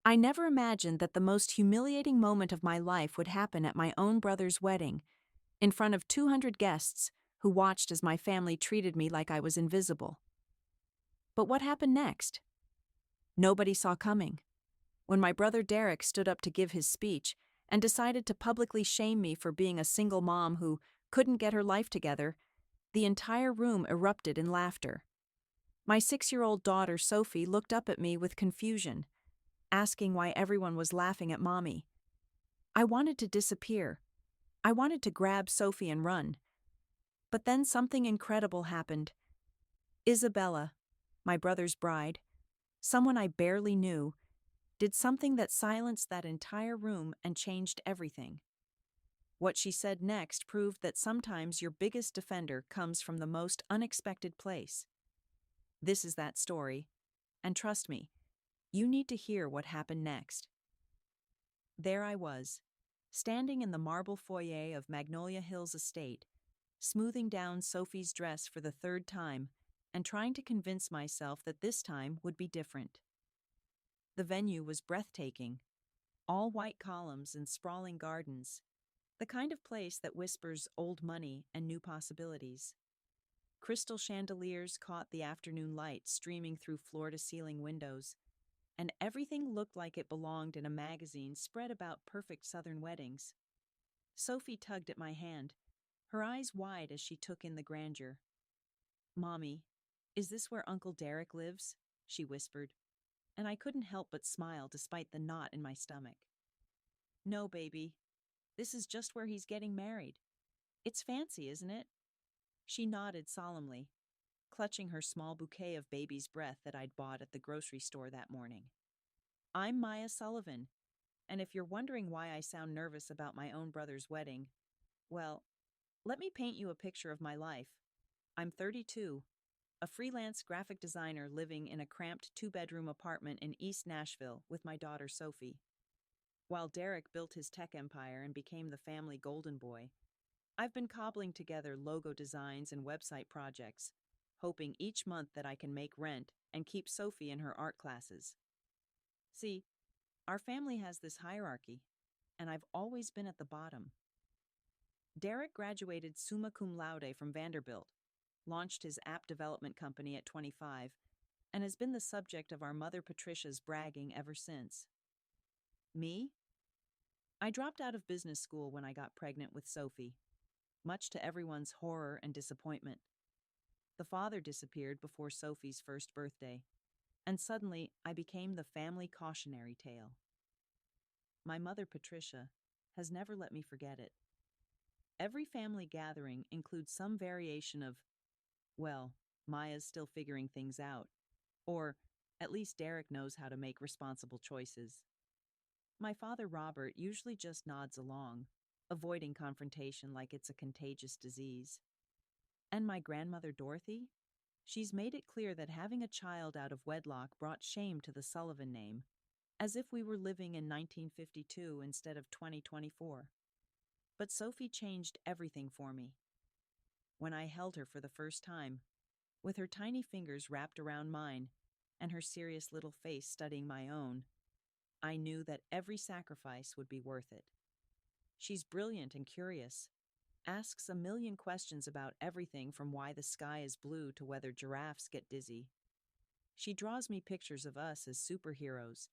I never imagined that the most humiliating moment of my life would happen at my own brother's wedding, in front of 200 guests who watched as my family treated me like I was invisible. But what happened next? Nobody saw coming. When my brother Derek stood up to give his speech and decided to publicly shame me for being a single mom who couldn't get her life together, the entire room erupted in laughter. My 6-year-old daughter Sophie looked up at me with confusion, asking why everyone was laughing at Mommy. I wanted to disappear. I wanted to grab Sophie and run. But then something incredible happened. Isabella, my brother's bride, someone I barely knew, did something that silenced that entire room and changed everything. What she said next proved that sometimes your biggest defender comes from the most unexpected place. This is that story, and trust me, you need to hear what happened next. There I was, standing in the marble foyer of Magnolia Hills Estate, smoothing down Sophie's dress for the third time and trying to convince myself that this time would be different. The venue was breathtaking, all white columns and sprawling gardens, the kind of place that whispers old money and new possibilities. Crystal chandeliers caught the afternoon light streaming through floor-to-ceiling windows, and everything looked like it belonged in a magazine spread about perfect Southern weddings. Sophie tugged at my hand, her eyes wide as she took in the grandeur. "Mommy, is this where Uncle Derek lives?" she whispered, and I couldn't help but smile despite the knot in my stomach. "No, baby. This is just where he's getting married. It's fancy, isn't it?" She nodded solemnly, clutching her small bouquet of baby's breath that I'd bought at the grocery store that morning. "I'm Maya Sullivan, and if you're wondering why I sound nervous about my own brother's wedding, well, let me paint you a picture of my life. I'm 32, a freelance graphic designer living in a cramped 2-bedroom apartment in East Nashville with my daughter Sophie. While Derek built his tech empire and became the family golden boy, I've been cobbling together logo designs and website projects, hoping each month that I can make rent and keep Sophie in her art classes. See, our family has this hierarchy, and I've always been at the bottom. Derek graduated summa cum laude from Vanderbilt, launched his app development company at 25, and has been the subject of our mother Patricia's bragging ever since. Me? I dropped out of business school when I got pregnant with Sophie, much to everyone's horror and disappointment. The father disappeared before Sophie's first birthday, and suddenly I became the family cautionary tale. My mother Patricia has never let me forget it. Every family gathering includes some variation of, well, Maya's still figuring things out, or at least Derek knows how to make responsible choices. My father Robert usually just nods along, avoiding confrontation like it's a contagious disease. And my grandmother Dorothy? She's made it clear that having a child out of wedlock brought shame to the Sullivan name, as if we were living in 1952 instead of 2024. But Sophie changed everything for me. When I held her for the first time, with her tiny fingers wrapped around mine and her serious little face studying my own, I knew that every sacrifice would be worth it. She's brilliant and curious, asks a million questions about everything from why the sky is blue to whether giraffes get dizzy. She draws me pictures of us as superheroes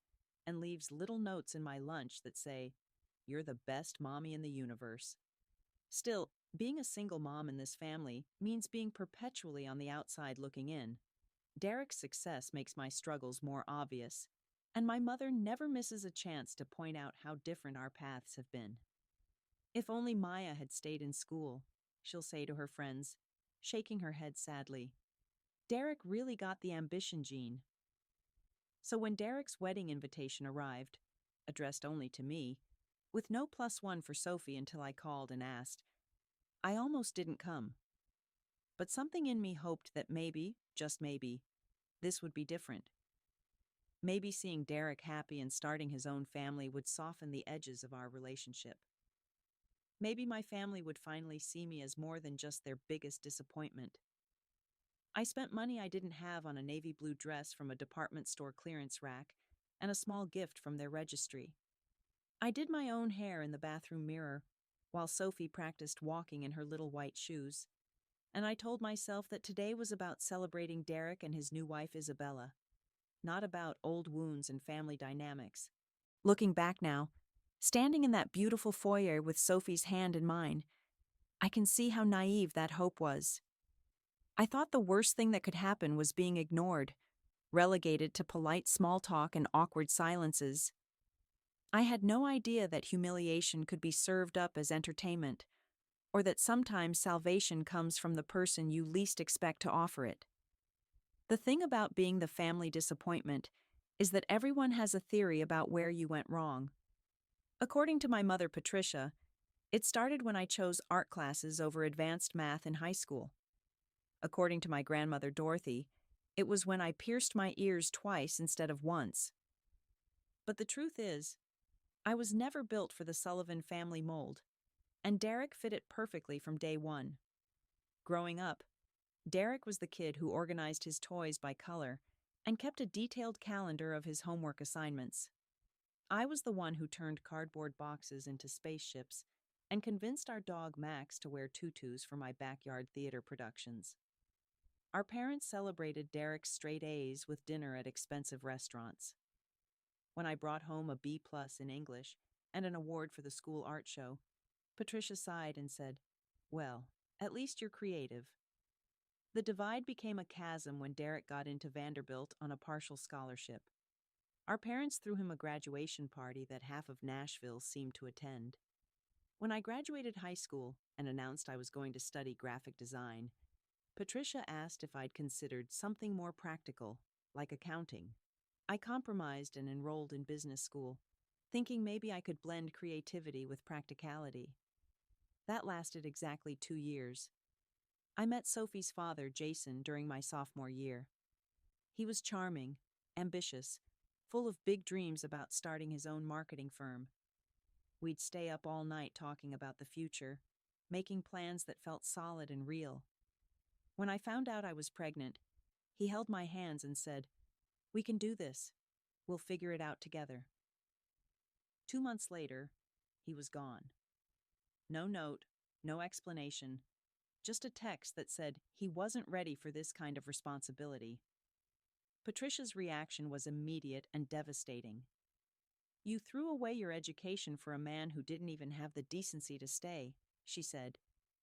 and leaves little notes in my lunch that say, "You're the best mommy in the universe." Still, being a single mom in this family means being perpetually on the outside looking in. Derek's success makes my struggles more obvious, and my mother never misses a chance to point out how different our paths have been. "If only Maya had stayed in school," she'll say to her friends, shaking her head sadly. Derek really got the ambition gene. So when Derek's wedding invitation arrived, addressed only to me, with no +1 for Sophie until I called and asked, I almost didn't come. But something in me hoped that maybe, just maybe, this would be different. Maybe seeing Derek happy and starting his own family would soften the edges of our relationship. Maybe my family would finally see me as more than just their biggest disappointment. I spent money I didn't have on a navy blue dress from a department store clearance rack and a small gift from their registry. I did my own hair in the bathroom mirror, while Sophie practiced walking in her little white shoes, and I told myself that today was about celebrating Derek and his new wife Isabella, not about old wounds and family dynamics. Looking back now, standing in that beautiful foyer with Sophie's hand in mine, I can see how naive that hope was. I thought the worst thing that could happen was being ignored, relegated to polite small talk and awkward silences. I had no idea that humiliation could be served up as entertainment, or that sometimes salvation comes from the person you least expect to offer it. The thing about being the family disappointment is that everyone has a theory about where you went wrong. According to my mother Patricia, it started when I chose art classes over advanced math in high school. According to my grandmother Dorothy, it was when I pierced my ears twice instead of once. But the truth is, I was never built for the Sullivan family mold, and Derek fit it perfectly from day one. Growing up, Derek was the kid who organized his toys by color and kept a detailed calendar of his homework assignments. I was the one who turned cardboard boxes into spaceships and convinced our dog Max to wear tutus for my backyard theater productions. Our parents celebrated Derek's straight A's with dinner at expensive restaurants. When I brought home a B+ in English and an award for the school art show, Patricia sighed and said, "Well, at least you're creative." The divide became a chasm when Derek got into Vanderbilt on a partial scholarship. Our parents threw him a graduation party that half of Nashville seemed to attend. When I graduated high school and announced I was going to study graphic design, Patricia asked if I'd considered something more practical, like accounting. I compromised and enrolled in business school, thinking maybe I could blend creativity with practicality. That lasted exactly 2 years. I met Sophie's father, Jason, during my sophomore year. He was charming, ambitious, full of big dreams about starting his own marketing firm. We'd stay up all night talking about the future, making plans that felt solid and real. When I found out I was pregnant, he held my hands and said, "We can do this. We'll figure it out together." 2 months later, he was gone. No note, no explanation, just a text that said he wasn't ready for this kind of responsibility. Patricia's reaction was immediate and devastating. "You threw away your education for a man who didn't even have the decency to stay," she said,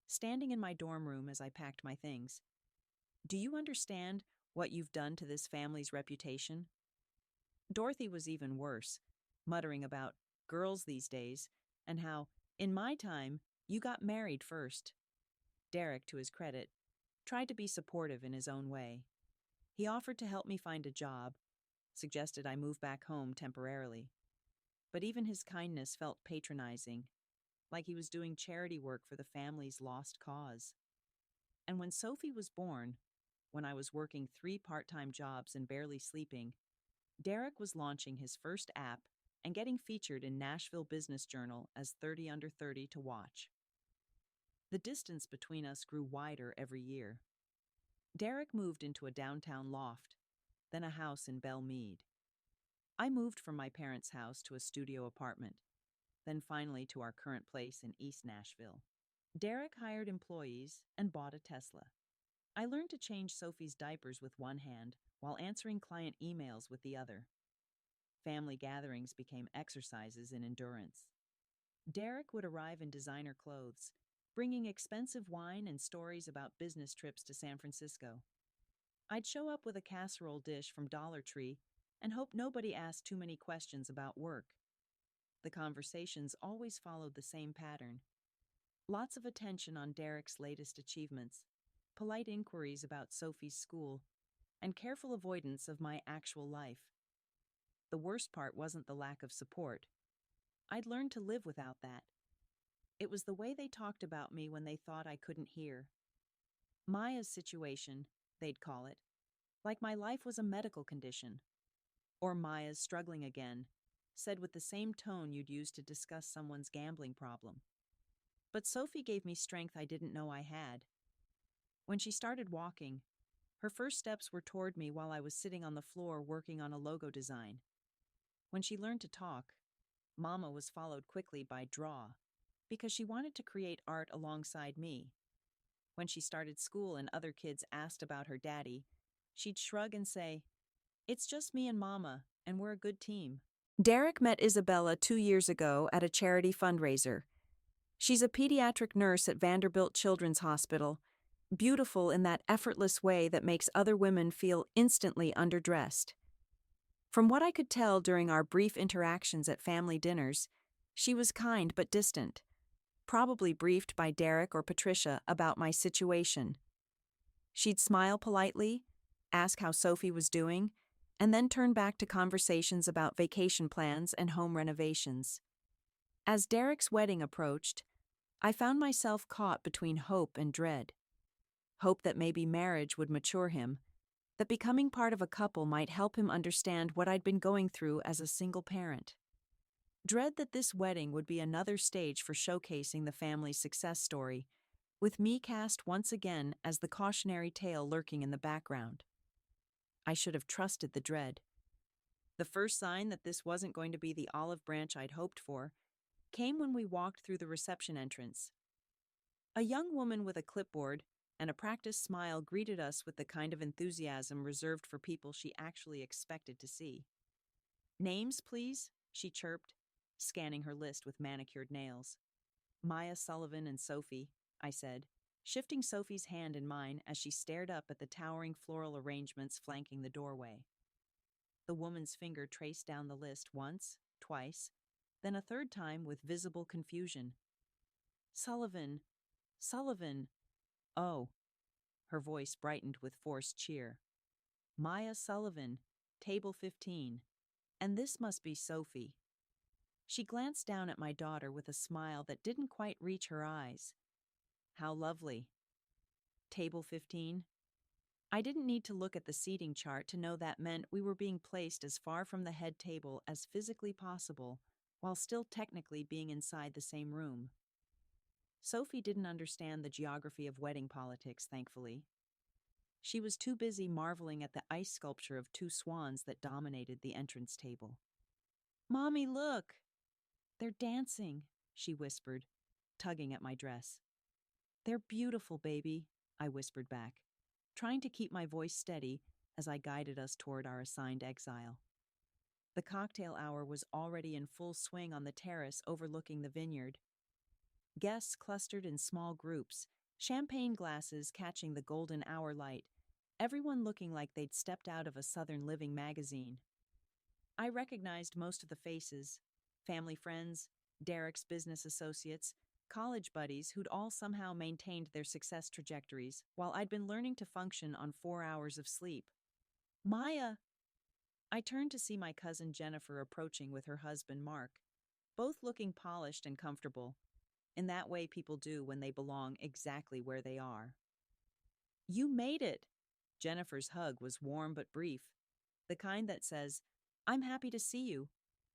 standing in my dorm room as I packed my things. "Do you understand what you've done to this family's reputation?" Dorothy was even worse, muttering about girls these days and how, in my time, you got married first. Derek, to his credit, tried to be supportive in his own way. He offered to help me find a job, suggested I move back home temporarily. But even his kindness felt patronizing, like he was doing charity work for the family's lost cause. And when Sophie was born, when I was working 3 part-time jobs and barely sleeping, Derek was launching his first app and getting featured in Nashville Business Journal as 30 under 30 to watch. The distance between us grew wider every year. Derek moved into a downtown loft, then a house in Belle Meade. I moved from my parents' house to a studio apartment, then finally to our current place in East Nashville. Derek hired employees and bought a Tesla. I learned to change Sophie's diapers with one hand while answering client emails with the other. Family gatherings became exercises in endurance. Derek would arrive in designer clothes, bringing expensive wine and stories about business trips to San Francisco. I'd show up with a casserole dish from Dollar Tree and hope nobody asked too many questions about work. The conversations always followed the same pattern. Lots of attention on Derek's latest achievements, polite inquiries about Sophie's school, and careful avoidance of my actual life. The worst part wasn't the lack of support. I'd learned to live without that. It was the way they talked about me when they thought I couldn't hear. Maya's situation, they'd call it, like my life was a medical condition. Or Maya's struggling again, said with the same tone you'd use to discuss someone's gambling problem. But Sophie gave me strength I didn't know I had. When she started walking, her first steps were toward me while I was sitting on the floor working on a logo design. When she learned to talk, Mama was followed quickly by Draw, because she wanted to create art alongside me. When she started school and other kids asked about her daddy, she'd shrug and say, "It's just me and Mama, and we're a good team." Derek met Isabella 2 years ago at a charity fundraiser. She's a pediatric nurse at Vanderbilt Children's Hospital, beautiful in that effortless way that makes other women feel instantly underdressed. From what I could tell during our brief interactions at family dinners, she was kind but distant, probably briefed by Derek or Patricia about my situation. She'd smile politely, ask how Sophie was doing, and then turn back to conversations about vacation plans and home renovations. As Derek's wedding approached, I found myself caught between hope and dread. Hope that maybe marriage would mature him, that becoming part of a couple might help him understand what I'd been going through as a single parent. Dread that this wedding would be another stage for showcasing the family's success story, with me cast once again as the cautionary tale lurking in the background. I should have trusted the dread. The first sign that this wasn't going to be the olive branch I'd hoped for came when we walked through the reception entrance. A young woman with a clipboard and a practiced smile greeted us with the kind of enthusiasm reserved for people she actually expected to see. "Names, please," she chirped, scanning her list with manicured nails. "Maya Sullivan and Sophie," I said, shifting Sophie's hand in mine as she stared up at the towering floral arrangements flanking the doorway. The woman's finger traced down the list once, twice, then a third time with visible confusion. "Sullivan, Sullivan. Oh." Her voice brightened with forced cheer. "Maya Sullivan, table 15. And this must be Sophie." She glanced down at my daughter with a smile that didn't quite reach her eyes. "How lovely. Table 15. I didn't need to look at the seating chart to know that meant we were being placed as far from the head table as physically possible, while still technically being inside the same room. Sophie didn't understand the geography of wedding politics, thankfully. She was too busy marveling at the ice sculpture of two swans that dominated the entrance table. "Mommy, look! They're dancing," she whispered, tugging at my dress. "They're beautiful, baby," I whispered back, trying to keep my voice steady as I guided us toward our assigned exile. The cocktail hour was already in full swing on the terrace overlooking the vineyard. Guests clustered in small groups, champagne glasses catching the golden hour light, everyone looking like they'd stepped out of a Southern Living magazine. I recognized most of the faces: family friends, Derek's business associates, college buddies who'd all somehow maintained their success trajectories while I'd been learning to function on 4 hours of sleep. "Maya!" I turned to see my cousin Jennifer approaching with her husband Mark, both looking polished and comfortable, in that way people do when they belong exactly where they are. "You made it!" Jennifer's hug was warm but brief, the kind that says, "I'm happy to see you,"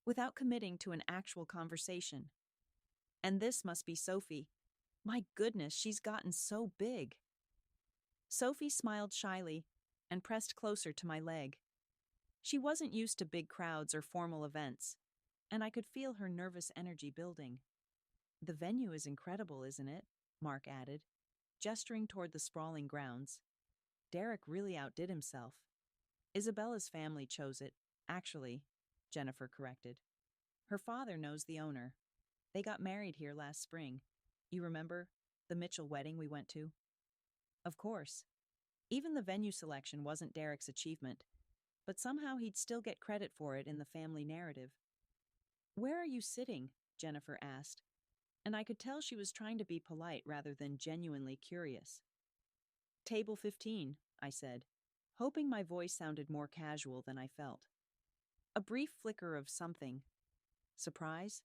without committing to an actual conversation. "And this must be Sophie. My goodness, she's gotten so big." Sophie smiled shyly and pressed closer to my leg. She wasn't used to big crowds or formal events, and I could feel her nervous energy building. "The venue is incredible, isn't it?" Mark added, gesturing toward the sprawling grounds. "Derek really outdid himself." "Isabella's family chose it, actually," Jennifer corrected. "Her father knows the owner. They got married here last spring. You remember the Mitchell wedding we went to?" Of course. Even the venue selection wasn't Derek's achievement, but somehow he'd still get credit for it in the family narrative. "Where are you sitting?" Jennifer asked, and I could tell she was trying to be polite rather than genuinely curious. "Table 15, I said, hoping my voice sounded more casual than I felt. A brief flicker of something, surprise,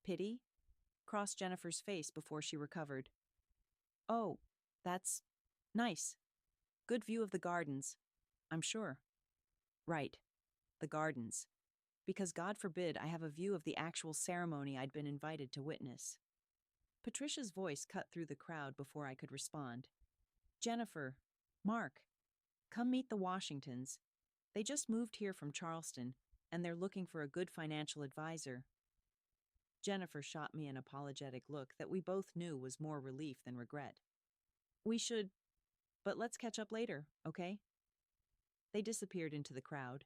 pity, crossed Jennifer's face before she recovered. "Oh, that's nice. Good view of the gardens, I'm sure." "Right, the gardens. Because God forbid I have a view of the actual ceremony I'd been invited to witness." Patricia's voice cut through the crowd before I could respond. "Jennifer, Mark, come meet the Washingtons. They just moved here from Charleston, and they're looking for a good financial advisor." Jennifer shot me an apologetic look that we both knew was more relief than regret. "We should, but let's catch up later, okay?" They disappeared into the crowd,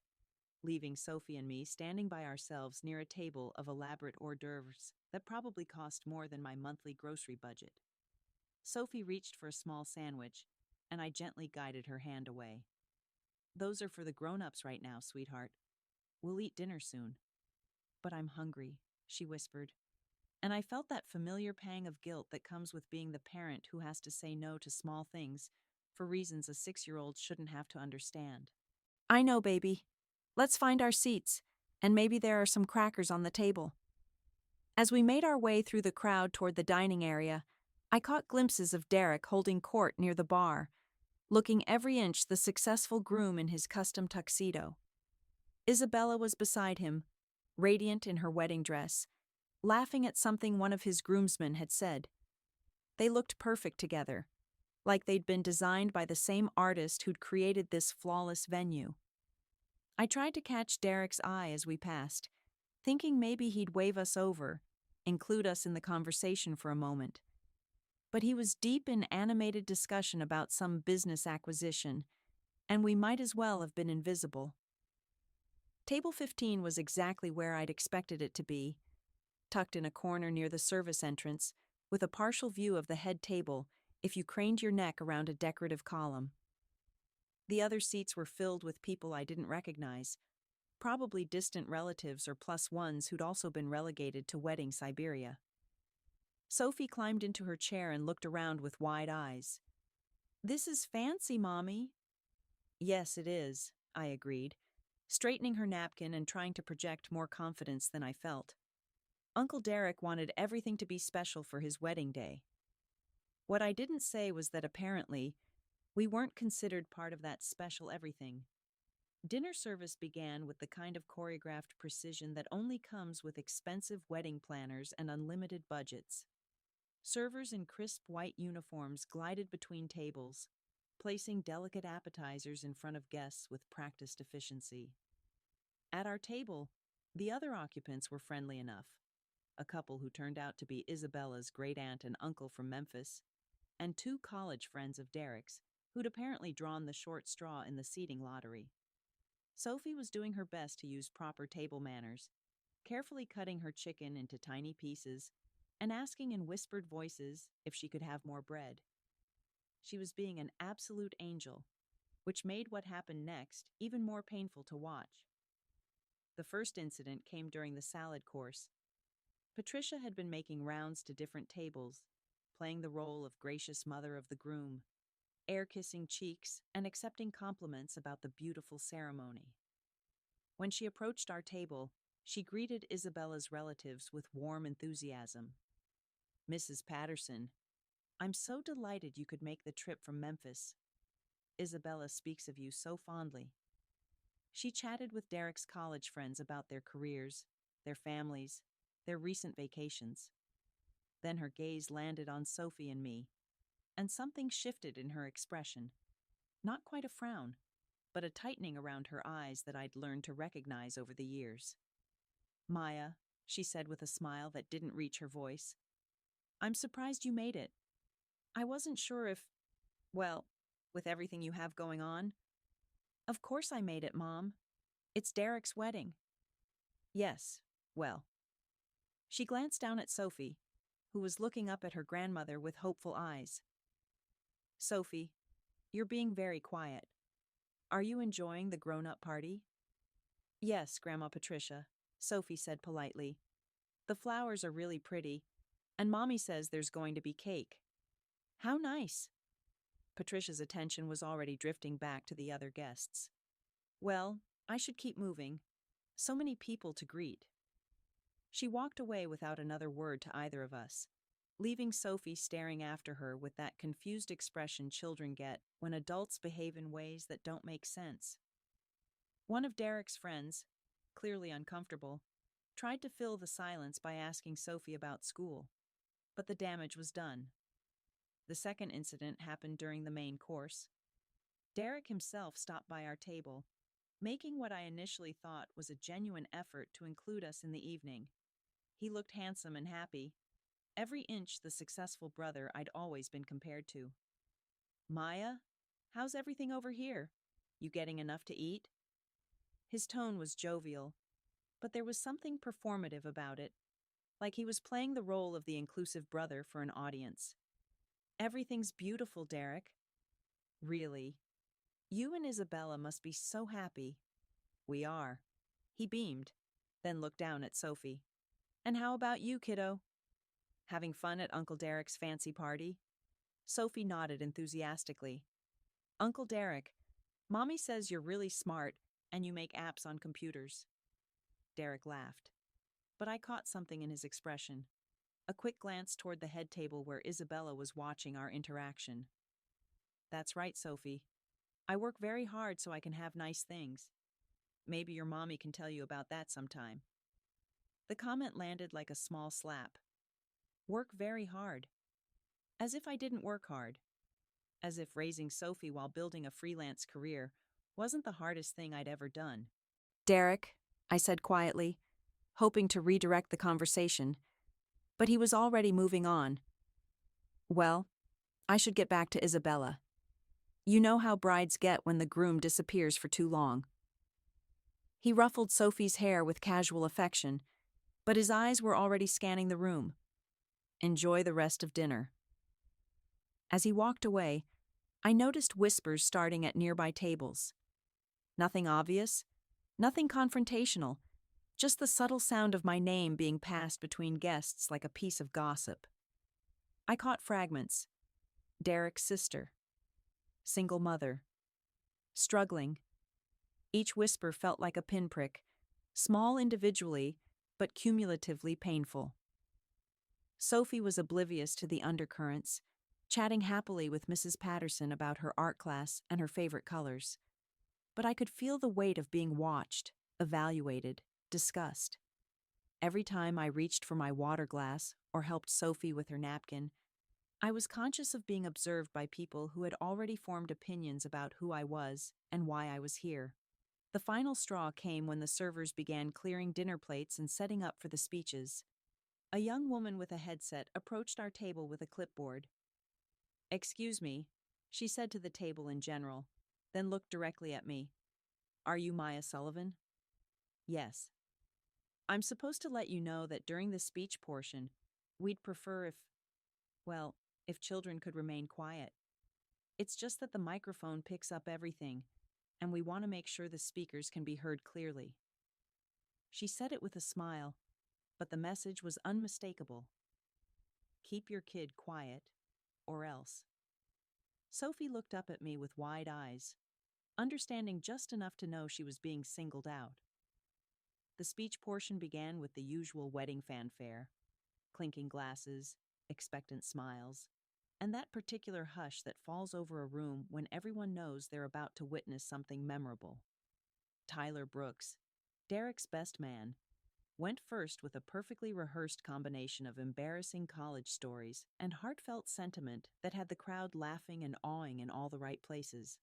leaving Sophie and me standing by ourselves near a table of elaborate hors d'oeuvres that probably cost more than my monthly grocery budget. Sophie reached for a small sandwich, and I gently guided her hand away. "Those are for the grown-ups right now, sweetheart. We'll eat dinner soon." "But I'm hungry," she whispered, and I felt that familiar pang of guilt that comes with being the parent who has to say no to small things for reasons a 6-year-old shouldn't have to understand. "I know, baby. Let's find our seats, and maybe there are some crackers on the table." As we made our way through the crowd toward the dining area, I caught glimpses of Derek holding court near the bar, looking every inch the successful groom in his custom tuxedo. Isabella was beside him, radiant in her wedding dress, laughing at something one of his groomsmen had said. They looked perfect together, like they'd been designed by the same artist who'd created this flawless venue. I tried to catch Derek's eye as we passed, thinking maybe he'd wave us over, include us in the conversation for a moment. But he was deep in animated discussion about some business acquisition, and we might as well have been invisible. Table 15 was exactly where I'd expected it to be, tucked in a corner near the service entrance, with a partial view of the head table if you craned your neck around a decorative column. The other seats were filled with people I didn't recognize, probably distant relatives or plus ones who'd also been relegated to wedding Siberia. Sophie climbed into her chair and looked around with wide eyes. "This is fancy, Mommy." "Yes, it is," I agreed, straightening her napkin and trying to project more confidence than I felt. Uncle Derek wanted everything to be special for his wedding day. What I didn't say was that apparently, we weren't considered part of that special everything. Dinner service began with the kind of choreographed precision that only comes with expensive wedding planners and unlimited budgets. Servers in crisp white uniforms glided between tables, placing delicate appetizers in front of guests with practiced efficiency. At our table, the other occupants were friendly enough. A couple who turned out to be Isabella's great-aunt and uncle from Memphis, and 2 college friends of Derek's, who'd apparently drawn the short straw in the seating lottery. Sophie was doing her best to use proper table manners, carefully cutting her chicken into tiny pieces and asking in whispered voices if she could have more bread. She was being an absolute angel, which made what happened next even more painful to watch. The first incident came during the salad course. Patricia had been making rounds to different tables, playing the role of gracious mother of the groom, air-kissing cheeks and accepting compliments about the beautiful ceremony. When she approached our table, she greeted Isabella's relatives with warm enthusiasm. "Mrs. Patterson, I'm so delighted you could make the trip from Memphis. Isabella speaks of you so fondly." She chatted with Derek's college friends about their careers, their families, their recent vacations. Then her gaze landed on Sophie and me, and something shifted in her expression. Not quite a frown, but a tightening around her eyes that I'd learned to recognize over the years. "Maya," she said with a smile that didn't reach her voice, "I'm surprised you made it. I wasn't sure if, well, with everything you have going on." "Of course I made it, Mom. It's Derek's wedding." "Yes, well." She glanced down at Sophie, who was looking up at her grandmother with hopeful eyes. "Sophie, you're being very quiet. Are you enjoying the grown-up party?" "Yes, Grandma Patricia," Sophie said politely. "The flowers are really pretty, and Mommy says there's going to be cake." "How nice." Patricia's attention was already drifting back to the other guests. "Well, I should keep moving. So many people to greet." She walked away without another word to either of us, leaving Sophie staring after her with that confused expression children get when adults behave in ways that don't make sense. One of Derek's friends, clearly uncomfortable, tried to fill the silence by asking Sophie about school, but the damage was done. The second incident happened during the main course. Derek himself stopped by our table, making what I initially thought was a genuine effort to include us in the evening. He looked handsome and happy, every inch the successful brother I'd always been compared to. Maya, how's everything over here? You getting enough to eat? His tone was jovial, but there was something performative about it, like he was playing the role of the inclusive brother for an audience. Everything's beautiful, Derek. Really? You and Isabella must be so happy. We are. He beamed, then looked down at Sophie. And how about you, kiddo? Having fun at Uncle Derek's fancy party? Sophie nodded enthusiastically. Uncle Derek, Mommy says you're really smart and you make apps on computers. Derek laughed, but I caught something in his expression. A quick glance toward the head table where Isabella was watching our interaction. That's right, Sophie. I work very hard so I can have nice things. Maybe your mommy can tell you about that sometime. The comment landed like a small slap. Work very hard. As if I didn't work hard. As if raising Sophie while building a freelance career wasn't the hardest thing I'd ever done. Derek, I said quietly, hoping to redirect the conversation, but he was already moving on. Well, I should get back to Isabella. You know how brides get when the groom disappears for too long. He ruffled Sophie's hair with casual affection, but his eyes were already scanning the room. Enjoy the rest of dinner. As he walked away, I noticed whispers starting at nearby tables. Nothing obvious, nothing confrontational, just the subtle sound of my name being passed between guests like a piece of gossip. I caught fragments. Derek's sister. Single mother. Struggling. Each whisper felt like a pinprick, small individually, but cumulatively painful. Sophie was oblivious to the undercurrents, chatting happily with Mrs. Patterson about her art class and her favorite colors. But I could feel the weight of being watched, evaluated, discussed. Every time I reached for my water glass or helped Sophie with her napkin, I was conscious of being observed by people who had already formed opinions about who I was and why I was here. The final straw came when the servers began clearing dinner plates and setting up for the speeches. A young woman with a headset approached our table with a clipboard. Excuse me, she said to the table in general, then looked directly at me. Are you Maya Sullivan? Yes. I'm supposed to let you know that during the speech portion, we'd prefer if children could remain quiet. It's just that the microphone picks up everything, and we want to make sure the speakers can be heard clearly. She said it with a smile, but the message was unmistakable. Keep your kid quiet, or else. Sophie looked up at me with wide eyes, understanding just enough to know she was being singled out. The speech portion began with the usual wedding fanfare, clinking glasses, expectant smiles, and that particular hush that falls over a room when everyone knows they're about to witness something memorable. Tyler Brooks, Derek's best man, went first with a perfectly rehearsed combination of embarrassing college stories and heartfelt sentiment that had the crowd laughing and awing in all the right places.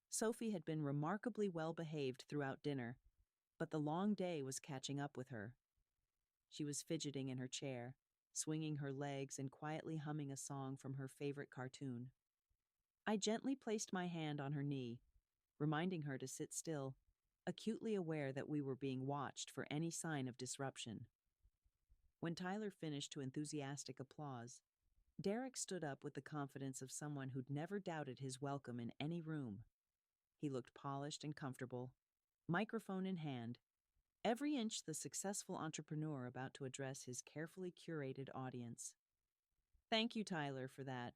Sophie had been remarkably well behaved throughout dinner, but the long day was catching up with her. She was fidgeting in her chair, swinging her legs and quietly humming a song from her favorite cartoon. I gently placed my hand on her knee, reminding her to sit still, acutely aware that we were being watched for any sign of disruption. When Tyler finished to enthusiastic applause, Derek stood up with the confidence of someone who'd never doubted his welcome in any room. He looked polished and comfortable, microphone in hand, every inch the successful entrepreneur about to address his carefully curated audience. Thank you, Tyler, for that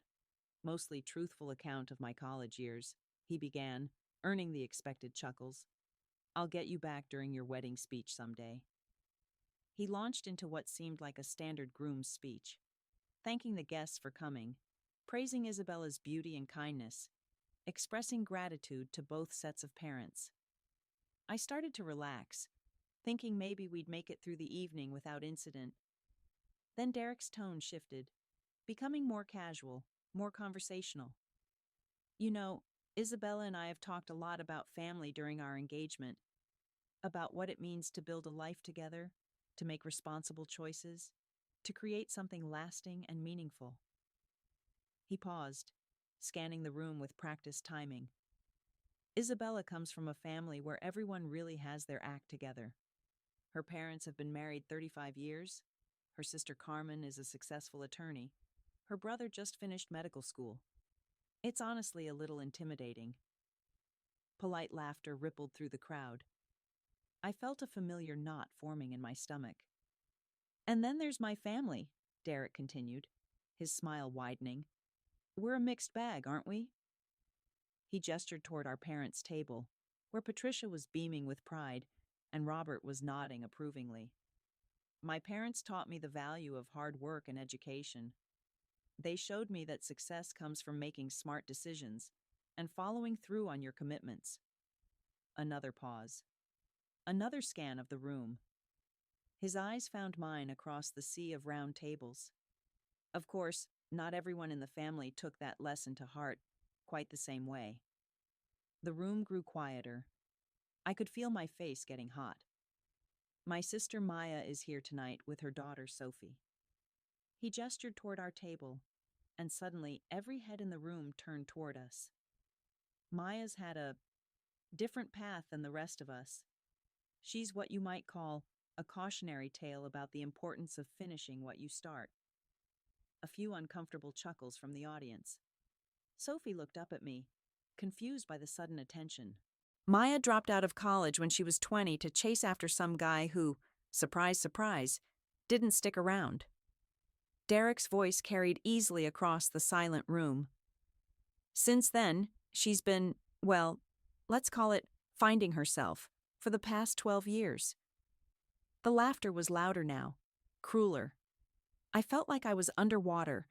mostly truthful account of my college years, he began, earning the expected chuckles. I'll get you back during your wedding speech someday. He launched into what seemed like a standard groom's speech, thanking the guests for coming, praising Isabella's beauty and kindness, expressing gratitude to both sets of parents. I started to relax, thinking maybe we'd make it through the evening without incident. Then Derek's tone shifted, becoming more casual, more conversational. You know, Isabella and I have talked a lot about family during our engagement, about what it means to build a life together, to make responsible choices, to create something lasting and meaningful. He paused, scanning the room with practiced timing. Isabella comes from a family where everyone really has their act together. Her parents have been married 35 years. Her sister Carmen is a successful attorney. Her brother just finished medical school. It's honestly a little intimidating. Polite laughter rippled through the crowd. I felt a familiar knot forming in my stomach. And then there's my family, Derek continued, his smile widening. We're a mixed bag, aren't we? He gestured toward our parents' table, where Patricia was beaming with pride and Robert was nodding approvingly. My parents taught me the value of hard work and education. They showed me that success comes from making smart decisions and following through on your commitments. Another pause. Another scan of the room. His eyes found mine across the sea of round tables. Of course, not everyone in the family took that lesson to heart quite the same way. The room grew quieter. I could feel my face getting hot. My sister Maya is here tonight with her daughter Sophie. He gestured toward our table, and suddenly every head in the room turned toward us. Maya's had a different path than the rest of us. She's what you might call a cautionary tale about the importance of finishing what you start. A few uncomfortable chuckles from the audience. Sophie looked up at me, confused by the sudden attention. Maya dropped out of college when she was 20 to chase after some guy who, surprise, surprise, didn't stick around. Derek's voice carried easily across the silent room. Since then, she's been, well, let's call it finding herself, for the past 12 years. The laughter was louder now, crueler. I felt like I was underwater,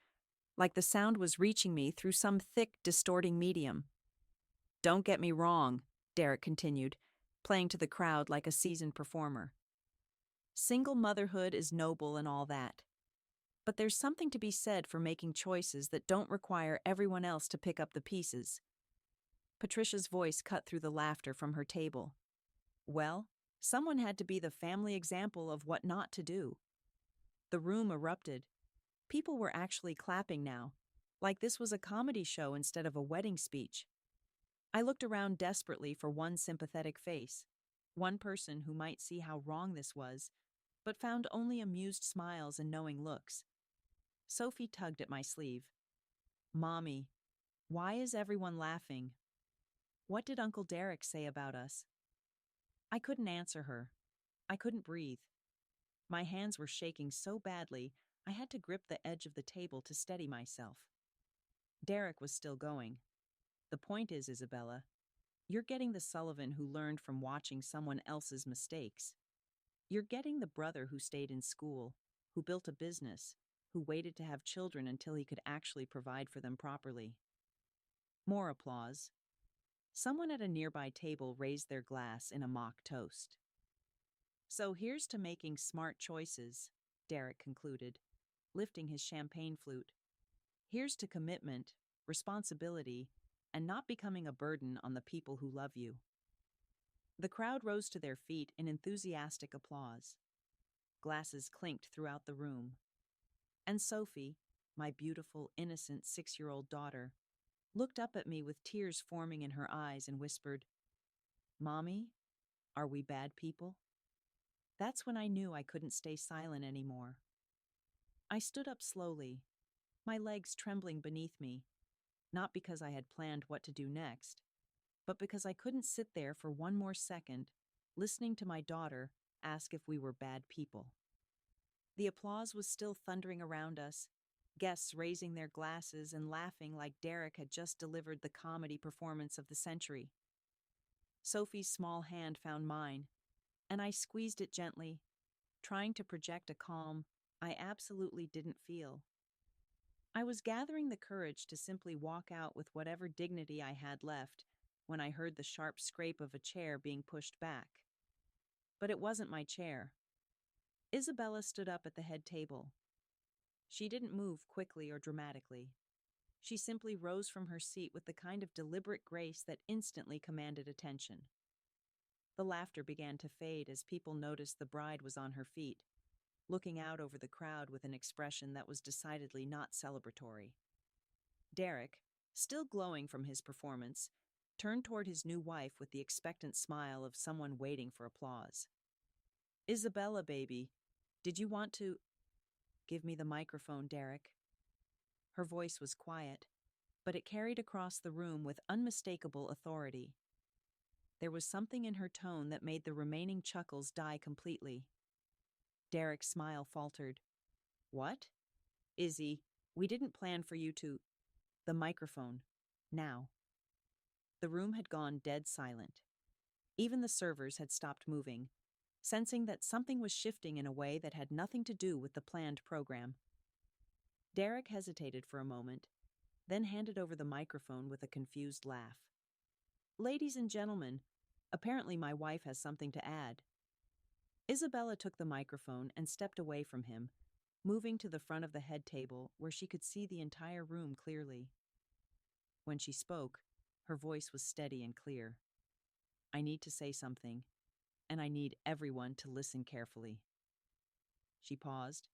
like the sound was reaching me through some thick, distorting medium. Don't get me wrong, Derek continued, playing to the crowd like a seasoned performer. Single motherhood is noble and all that. But there's something to be said for making choices that don't require everyone else to pick up the pieces. Patricia's voice cut through the laughter from her table. Well, someone had to be the family example of what not to do. The room erupted. People were actually clapping now, like this was a comedy show instead of a wedding speech. I looked around desperately for one sympathetic face, one person who might see how wrong this was, but found only amused smiles and knowing looks. Sophie tugged at my sleeve. Mommy, why is everyone laughing? What did Uncle Derek say about us? I couldn't answer her. I couldn't breathe. My hands were shaking so badly, I had to grip the edge of the table to steady myself. Derek was still going. The point is, Isabella, you're getting the Sullivan who learned from watching someone else's mistakes. You're getting the brother who stayed in school, who built a business, who waited to have children until he could actually provide for them properly. More applause. Someone at a nearby table raised their glass in a mock toast. So here's to making smart choices, Derek concluded, lifting his champagne flute. Here's to commitment, responsibility, and not becoming a burden on the people who love you. The crowd rose to their feet in enthusiastic applause. Glasses clinked throughout the room. And Sophie, my beautiful, innocent 6-year-old daughter, looked up at me with tears forming in her eyes and whispered, Mommy, are we bad people? That's when I knew I couldn't stay silent anymore. I stood up slowly, my legs trembling beneath me, not because I had planned what to do next, but because I couldn't sit there for one more second, listening to my daughter ask if we were bad people. The applause was still thundering around us, guests raising their glasses and laughing like Derek had just delivered the comedy performance of the century. Sophie's small hand found mine, and I squeezed it gently, trying to project a calm I absolutely didn't feel. I was gathering the courage to simply walk out with whatever dignity I had left when I heard the sharp scrape of a chair being pushed back. But it wasn't my chair. Isabella stood up at the head table. She didn't move quickly or dramatically. She simply rose from her seat with the kind of deliberate grace that instantly commanded attention. The laughter began to fade as people noticed the bride was on her feet, looking out over the crowd with an expression that was decidedly not celebratory. Derek, still glowing from his performance, turned toward his new wife with the expectant smile of someone waiting for applause. "Isabella, baby, did you want to—" "Give me the microphone, Derek." Her voice was quiet, but it carried across the room with unmistakable authority. There was something in her tone that made the remaining chuckles die completely. Derek's smile faltered. "What? Izzy, we didn't plan for you to—" "The microphone. Now." The room had gone dead silent. Even the servers had stopped moving, sensing that something was shifting in a way that had nothing to do with the planned program. Derek hesitated for a moment, then handed over the microphone with a confused laugh. "Ladies and gentlemen, apparently my wife has something to add." Isabella took the microphone and stepped away from him, moving to the front of the head table where she could see the entire room clearly. When she spoke, her voice was steady and clear. "I need to say something, and I need everyone to listen carefully." She paused,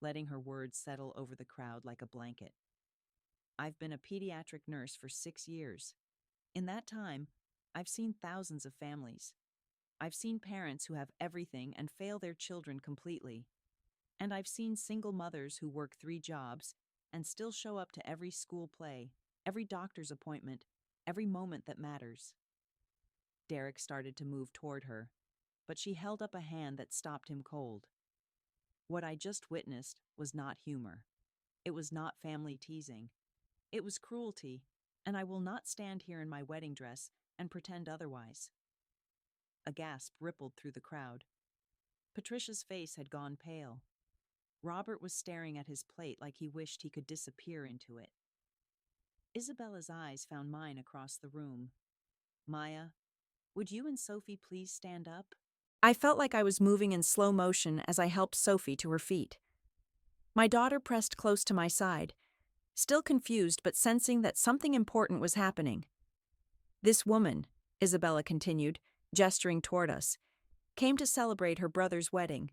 letting her words settle over the crowd like a blanket. "I've been a pediatric nurse for 6 years. In that time, I've seen thousands of families. I've seen parents who have everything and fail their children completely. And I've seen single mothers who work 3 jobs and still show up to every school play, every doctor's appointment, every moment that matters." Derek started to move toward her, but she held up a hand that stopped him cold. What I just witnessed was not humor. It was not family teasing. It was cruelty, and I will not stand here in my wedding dress and pretend otherwise. A gasp rippled through the crowd. Patricia's face had gone pale. Robert was staring at his plate like he wished he could disappear into it. Isabella's eyes found mine across the room. "Maya, would you and Sophie please stand up?" I felt like I was moving in slow motion as I helped Sophie to her feet. My daughter pressed close to my side, still confused but sensing that something important was happening. "This woman," Isabella continued, gesturing toward us, "came to celebrate her brother's wedding.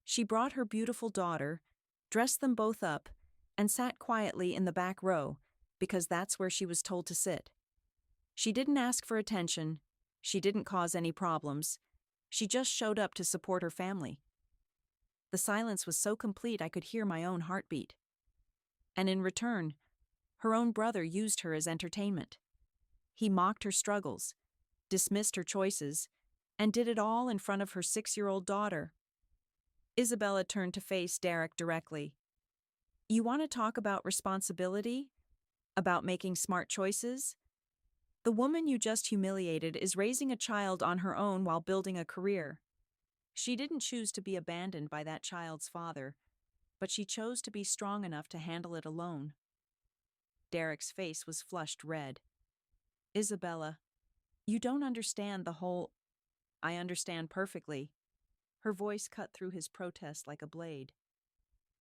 She brought her beautiful daughter, dressed them both up, and sat quietly in the back row, because that's where she was told to sit. She didn't ask for attention. She didn't cause any problems. She just showed up to support her family." The silence was so complete I could hear my own heartbeat. And in return, her own brother used her as entertainment. He mocked her struggles, dismissed her choices, and did it all in front of her 6-year-old daughter. Isabella turned to face Derek directly. "You want to talk about responsibility? About making smart choices? The woman you just humiliated is raising a child on her own while building a career. She didn't choose to be abandoned by that child's father, but she chose to be strong enough to handle it alone." Derek's face was flushed red. "Isabella, you don't understand the whole—" "I understand perfectly." Her voice cut through his protest like a blade.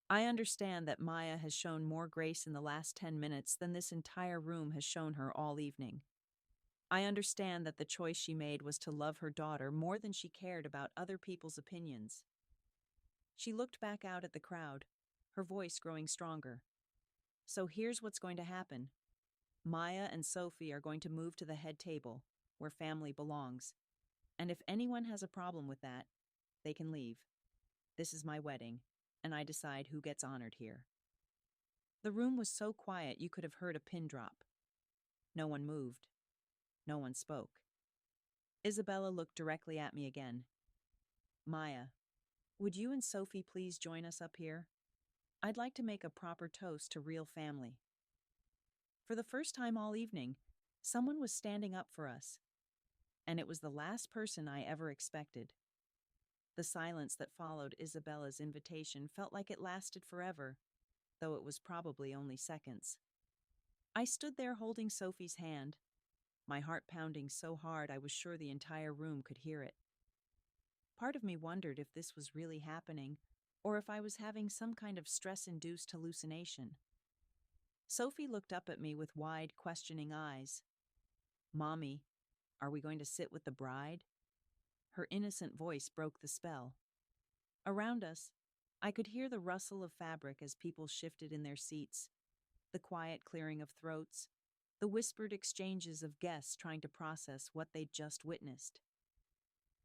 "I understand that Maya has shown more grace in the last 10 minutes than this entire room has shown her all evening. I understand that the choice she made was to love her daughter more than she cared about other people's opinions." She looked back out at the crowd, her voice growing stronger. "So here's what's going to happen. Maya and Sophie are going to move to the head table, where family belongs. And if anyone has a problem with that, they can leave. This is my wedding, and I decide who gets honored here." The room was so quiet you could have heard a pin drop. No one moved. No one spoke. Isabella looked directly at me again. "Maya, would you and Sophie please join us up here? I'd like to make a proper toast to real family." For the first time all evening, someone was standing up for us. And it was the last person I ever expected. The silence that followed Isabella's invitation felt like it lasted forever, though it was probably only seconds. I stood there holding Sophie's hand, my heart pounding so hard I was sure the entire room could hear it. Part of me wondered if this was really happening, or if I was having some kind of stress-induced hallucination. Sophie looked up at me with wide, questioning eyes. Mommy, are we going to sit with the bride? Her innocent voice broke the spell. Around us, I could hear the rustle of fabric as people shifted in their seats, the quiet clearing of throats, the whispered exchanges of guests trying to process what they'd just witnessed.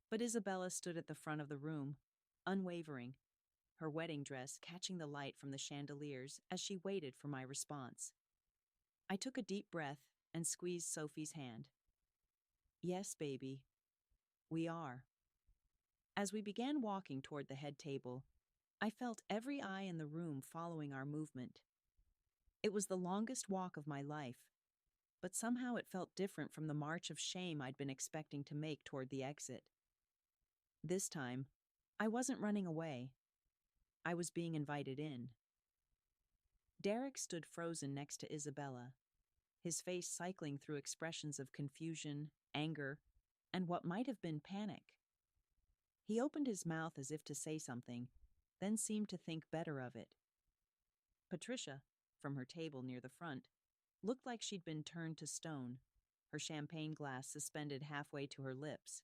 But Isabella stood at the front of the room, unwavering, her wedding dress catching the light from the chandeliers as she waited for my response. I took a deep breath and squeezed Sophie's hand. Yes, baby, we are. As we began walking toward the head table, I felt every eye in the room following our movement. It was the longest walk of my life, but somehow it felt different from the march of shame I'd been expecting to make toward the exit. This time, I wasn't running away. I was being invited in. Derek stood frozen next to Isabella, his face cycling through expressions of confusion, anger, and what might have been panic. He opened his mouth as if to say something, then seemed to think better of it. Patricia, from her table near the front, looked like she'd been turned to stone, her champagne glass suspended halfway to her lips.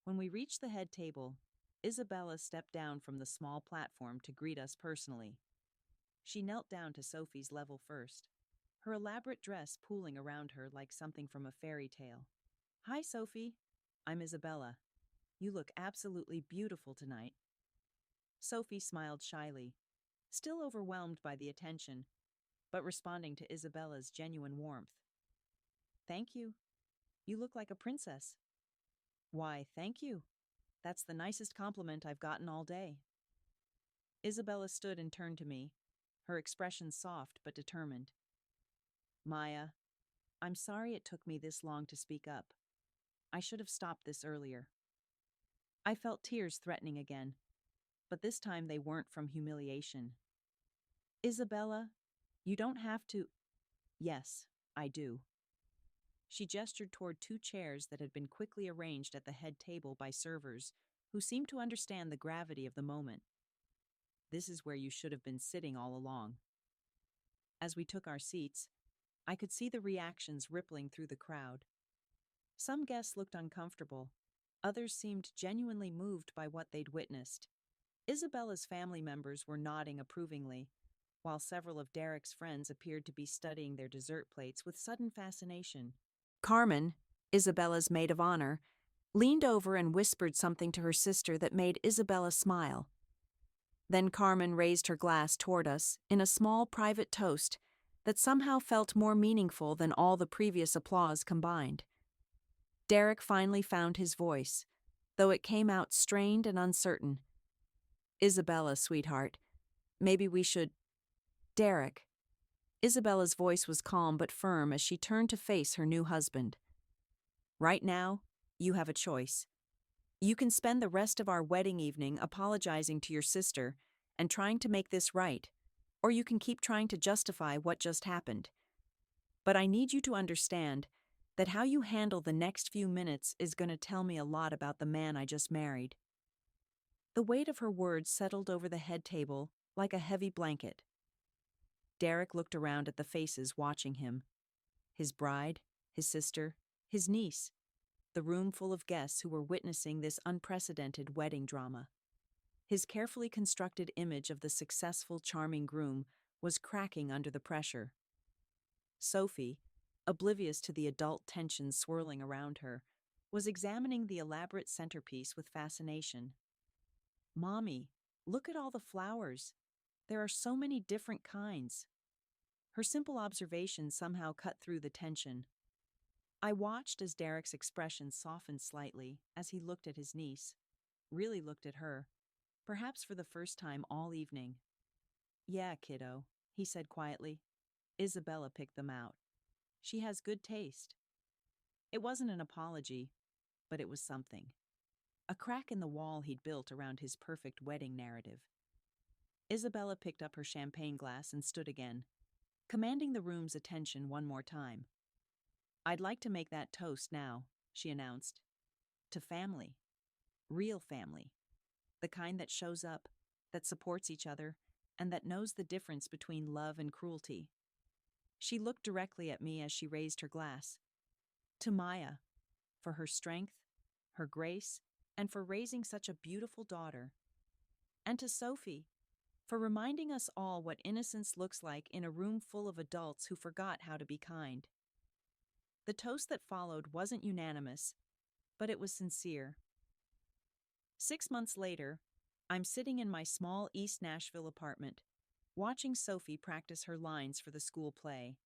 When we reached the head table, Isabella stepped down from the small platform to greet us personally. She knelt down to Sophie's level first, her elaborate dress pooling around her like something from a fairy tale. Hi, Sophie. I'm Isabella. You look absolutely beautiful tonight. Sophie smiled shyly, still overwhelmed by the attention, but responding to Isabella's genuine warmth. Thank you. You look like a princess. Why, thank you. That's the nicest compliment I've gotten all day. Isabella stood and turned to me, her expression soft but determined. Maya, I'm sorry it took me this long to speak up. I should have stopped this earlier. I felt tears threatening again, but this time they weren't from humiliation. Isabella, you don't have to. Yes, I do. She gestured toward two chairs that had been quickly arranged at the head table by servers, who seemed to understand the gravity of the moment. This is where you should have been sitting all along. As we took our seats, I could see the reactions rippling through the crowd. Some guests looked uncomfortable. Others seemed genuinely moved by what they'd witnessed. Isabella's family members were nodding approvingly, while several of Derek's friends appeared to be studying their dessert plates with sudden fascination. Carmen, Isabella's maid of honor, leaned over and whispered something to her sister that made Isabella smile. Then Carmen raised her glass toward us in a small private toast that somehow felt more meaningful than all the previous applause combined. Derek finally found his voice, though it came out strained and uncertain. Isabella, sweetheart, maybe we should... Derek. Isabella's voice was calm but firm as she turned to face her new husband. Right now, you have a choice. You can spend the rest of our wedding evening apologizing to your sister and trying to make this right, or you can keep trying to justify what just happened. But I need you to understand that how you handle the next few minutes is going to tell me a lot about the man I just married. The weight of her words settled over the head table like a heavy blanket. Derek looked around at the faces watching him. His bride, his sister, his niece, the room full of guests who were witnessing this unprecedented wedding drama. His carefully constructed image of the successful, charming groom was cracking under the pressure. Sophie, oblivious to the adult tension swirling around her, was examining the elaborate centerpiece with fascination. Mommy, look at all the flowers. There are so many different kinds. Her simple observation somehow cut through the tension. I watched as Derek's expression softened slightly as he looked at his niece, really looked at her, perhaps for the first time all evening. Yeah, kiddo, he said quietly. Isabella picked them out. She has good taste. It wasn't an apology, but it was something. A crack in the wall he'd built around his perfect wedding narrative. Isabella picked up her champagne glass and stood again, commanding the room's attention one more time. I'd like to make that toast now, she announced. To family. Real family. The kind that shows up, that supports each other, and that knows the difference between love and cruelty. She looked directly at me as she raised her glass. To Maya, for her strength, her grace, and for raising such a beautiful daughter. And to Sophie, for reminding us all what innocence looks like in a room full of adults who forgot how to be kind. The toast that followed wasn't unanimous, but it was sincere. 6 months later, I'm sitting in my small East Nashville apartment, watching Sophie practice her lines for the school play.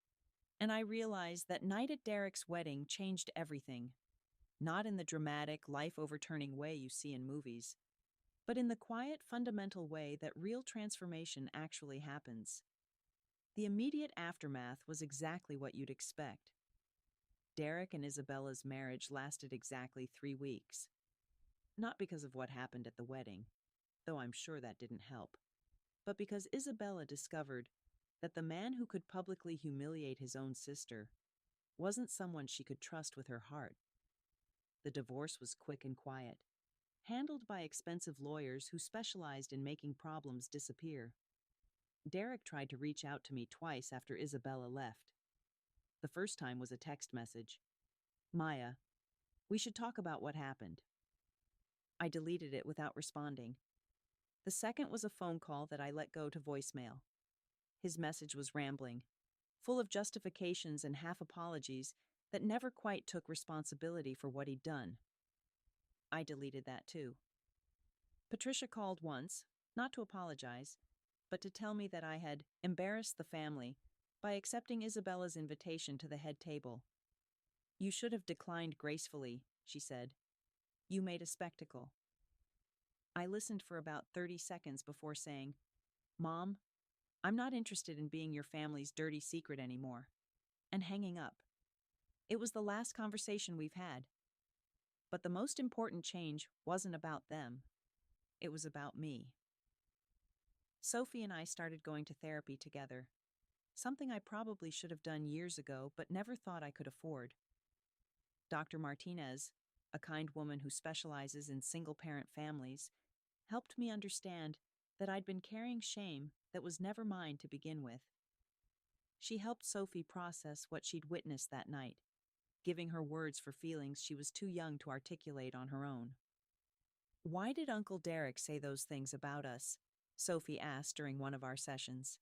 And I realized that night at Derek's wedding changed everything. Not in the dramatic, life-overturning way you see in movies, but in the quiet, fundamental way that real transformation actually happens. The immediate aftermath was exactly what you'd expect. Derek and Isabella's marriage lasted exactly 3 weeks. Not because of what happened at the wedding, though I'm sure that didn't help, but because Isabella discovered that the man who could publicly humiliate his own sister wasn't someone she could trust with her heart. The divorce was quick and quiet, handled by expensive lawyers who specialized in making problems disappear. Derek tried to reach out to me twice after Isabella left. The first time was a text message. "Maya, we should talk about what happened." I deleted it without responding. The second was a phone call that I let go to voicemail. His message was rambling, full of justifications and half apologies that never quite took responsibility for what he'd done. I deleted that too. Patricia called once, not to apologize, but to tell me that I had embarrassed the family by accepting Isabella's invitation to the head table. "You should have declined gracefully," she said. "You made a spectacle." I listened for about 30 seconds before saying, "Mom, I'm not interested in being your family's dirty secret anymore," and hanging up. It was the last conversation we've had. But the most important change wasn't about them. It was about me. Sophie and I started going to therapy together, something I probably should have done years ago but never thought I could afford. Dr. Martinez, a kind woman who specializes in single-parent families, helped me understand that I'd been carrying shame that was never mine to begin with. She helped Sophie process what she'd witnessed that night, giving her words for feelings she was too young to articulate on her own. "Why did Uncle Derek say those things about us?" Sophie asked during one of our sessions.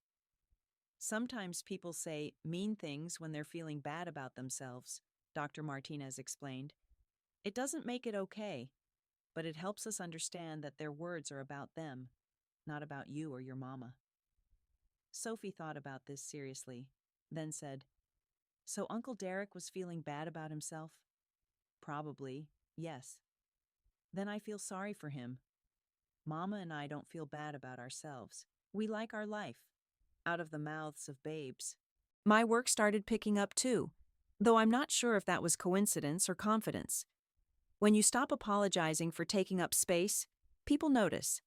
"Sometimes people say mean things when they're feeling bad about themselves," Dr. Martinez explained. "It doesn't make it okay, but it helps us understand that their words are about them, not about you or your mama." Sophie thought about this seriously, then said, "So Uncle Derek was feeling bad about himself?" "Probably, yes." "Then I feel sorry for him. Mama and I don't feel bad about ourselves. We like our life." Out of the mouths of babes. My work started picking up too, though I'm not sure if that was coincidence or confidence. When you stop apologizing for taking up space, people notice.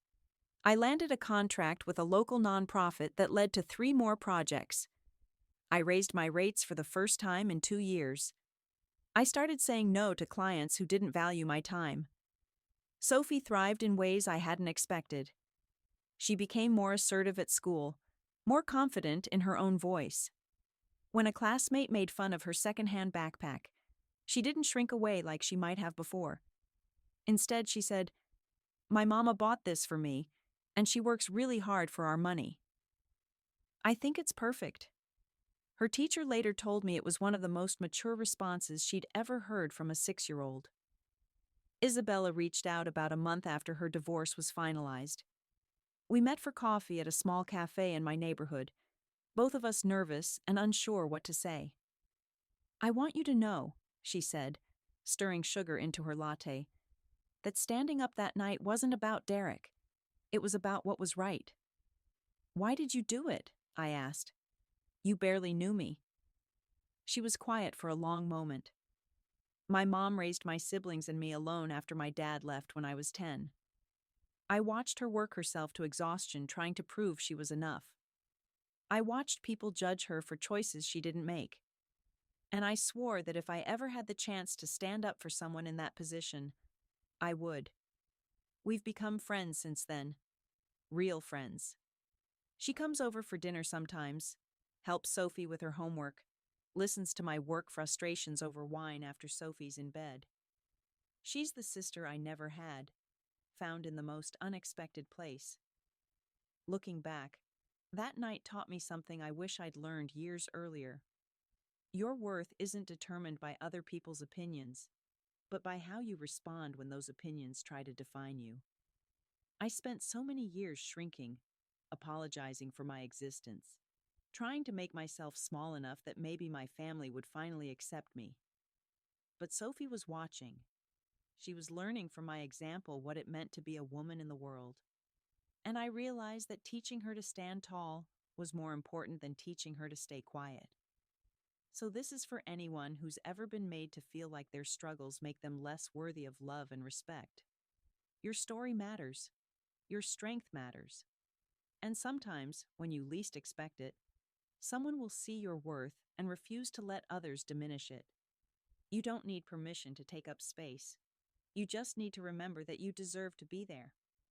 I landed a contract with a local nonprofit that led to 3 more projects. I raised my rates for the first time in 2 years. I started saying no to clients who didn't value my time. Sophie thrived in ways I hadn't expected. She became more assertive at school, more confident in her own voice. When a classmate made fun of her secondhand backpack, she didn't shrink away like she might have before. Instead, she said, "My mama bought this for me, and she works really hard for our money." I think it's perfect. Her teacher later told me it was one of the most mature responses she'd ever heard from a 6-year-old. Isabella reached out about a month after her divorce was finalized. We met for coffee at a small cafe in my neighborhood, both of us nervous and unsure what to say. "I want you to know," she said, stirring sugar into her latte, "that standing up that night wasn't about Derek. It was about what was right." "Why did you do it?" I asked. "You barely knew me." She was quiet for a long moment. "My mom raised my siblings and me alone after my dad left when I was 10. I watched her work herself to exhaustion trying to prove she was enough. I watched people judge her for choices she didn't make. And I swore that if I ever had the chance to stand up for someone in that position, I would. We've become friends since then. Real friends. She comes over for dinner sometimes, helps Sophie with her homework, listens to my work frustrations over wine after Sophie's in bed. She's the sister I never had, found in the most unexpected place. Looking back, that night taught me something I wish I'd learned years earlier. Your worth isn't determined by other people's opinions, but by how you respond when those opinions try to define you. I spent so many years shrinking, apologizing for my existence, trying to make myself small enough that maybe my family would finally accept me. But Sophie was watching. She was learning from my example what it meant to be a woman in the world. And I realized that teaching her to stand tall was more important than teaching her to stay quiet. So this is for anyone who's ever been made to feel like their struggles make them less worthy of love and respect. Your story matters. Your strength matters. And sometimes, when you least expect it, someone will see your worth and refuse to let others diminish it. You don't need permission to take up space. You just need to remember that you deserve to be there.